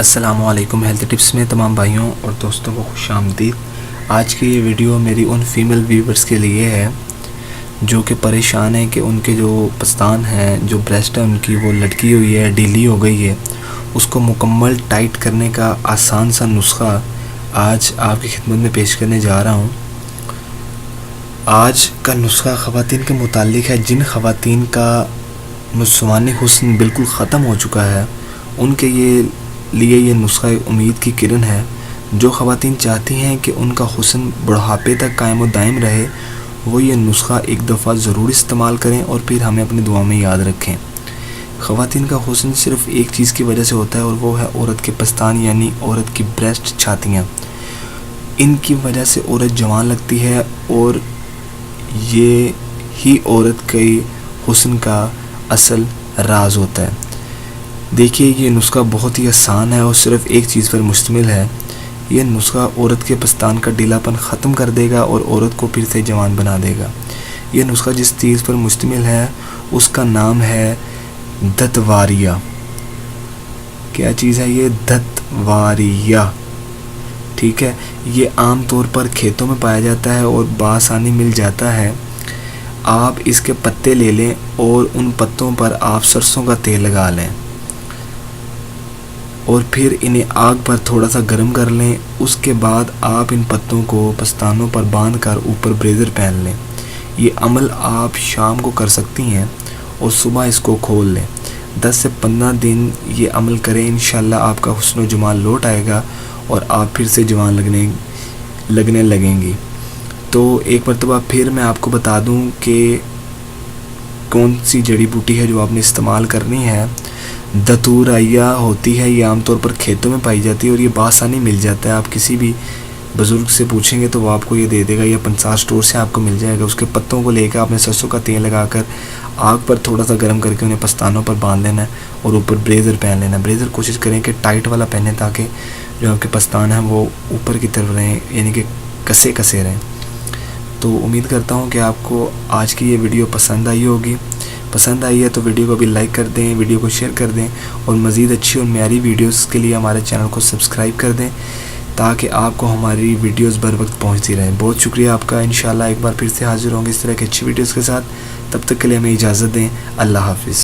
السلام علیکم۔ Health tips میں تمام بھائیوں اور دوستوں کو خوش آمدید۔ آج کی یہ ویڈیو میری ان فیمیل ویورز کے لیے ہے جو کہ پریشان ہیں کہ ان کے جو پستان ہیں، جو بریسٹ ہے ان کی، وہ لٹکی ہوئی ہے، ڈھیلی ہو گئی ہے۔ اس کو مکمل ٹائٹ کرنے کا آسان سا نسخہ آج آپ کی خدمت میں پیش کرنے جا رہا ہوں۔ آج کا نسخہ خواتین کے متعلق ہے جن خواتین کا نسوانی حسن بالکل ختم ہو چکا ہے، ان کے لیے یہ نسخہ امید کی کرن ہے۔ جو خواتین چاہتی ہیں کہ ان کا حسن بڑھاپے تک قائم و دائم رہے، وہ یہ نسخہ ایک دفعہ ضرور استعمال کریں اور پھر ہمیں اپنی دعا میں یاد رکھیں۔ خواتین کا حسن صرف ایک چیز کی وجہ سے ہوتا ہے اور وہ ہے عورت کے پستان، یعنی عورت کی بریسٹ، چھاتیاں۔ ان کی وجہ سے عورت جوان لگتی ہے اور یہ ہی عورت کے حسن کا اصل راز ہوتا ہے۔ دیکھیے، یہ نسخہ بہت ہی آسان ہے اور صرف ایک چیز پر مشتمل ہے۔ یہ نسخہ عورت کے پستان کا ڈھیلا پن ختم کر دے گا اور عورت کو پھر سے جوان بنا دے گا۔ یہ نسخہ جس چیز پر مشتمل ہے اس کا نام ہے دتواریہ۔ کیا چیز ہے یہ؟ دتواریہ، ٹھیک ہے۔ یہ عام طور پر کھیتوں میں پایا جاتا ہے اور بآسانی مل جاتا ہے۔ آپ اس کے پتے لے لیں اور ان پتوں پر آپ سرسوں کا تیل لگا لیں اور پھر انہیں آگ پر تھوڑا سا گرم کر لیں۔ اس کے بعد آپ ان پتوں کو پستانوں پر باندھ کر اوپر بریزر پہن لیں۔ یہ عمل آپ شام کو کر سکتی ہیں اور صبح اس کو کھول لیں۔ 10 سے 15 دن یہ عمل کریں، انشاءاللہ آپ کا حسن و جمال لوٹ آئے گا اور آپ پھر سے جوان لگنے لگیں گی۔ تو ایک مرتبہ پھر میں آپ کو بتا دوں کہ کون سی جڑی بوٹی ہے جو آپ نے استعمال کرنی ہے۔ دتوریہ ہوتی ہے، یہ عام طور پر کھیتوں میں پائی جاتی ہے اور یہ بآسانی مل جاتا ہے۔ آپ کسی بھی بزرگ سے پوچھیں گے تو وہ آپ کو یہ دے دے گا، یا پنسار اسٹور سے آپ کو مل جائے گا۔ اس کے پتوں کو لے کے آپ نے سرسوں کا تیل لگا کر آگ پر تھوڑا سا گرم کر کے انہیں پستانوں پر باندھ لینا ہے اور اوپر بریزر پہن لینا ہے۔ بریزر کوشش کریں کہ ٹائٹ والا پہنیں تاکہ جو آپ کے پستان ہیں وہ اوپر کی طرف رہیں، یعنی کہ کسے کسے رہیں۔ تو امید کرتا ہوں کہ آپ کو آج کی یہ ویڈیو پسند آئی ہوگی۔ پسند آئی ہے تو ویڈیو کو بھی لائک کر دیں، ویڈیو کو شیئر کر دیں اور مزید اچھی اور معیاری ویڈیوز کے لیے ہمارے چینل کو سبسکرائب کر دیں تاکہ آپ کو ہماری ویڈیوز بر وقت پہنچتی رہیں۔ بہت شکریہ آپ کا۔ انشاءاللہ ایک بار پھر سے حاضر ہوں گے اس طرح کی اچھی ویڈیوز کے ساتھ۔ تب تک کے لیے ہمیں اجازت دیں۔ اللہ حافظ۔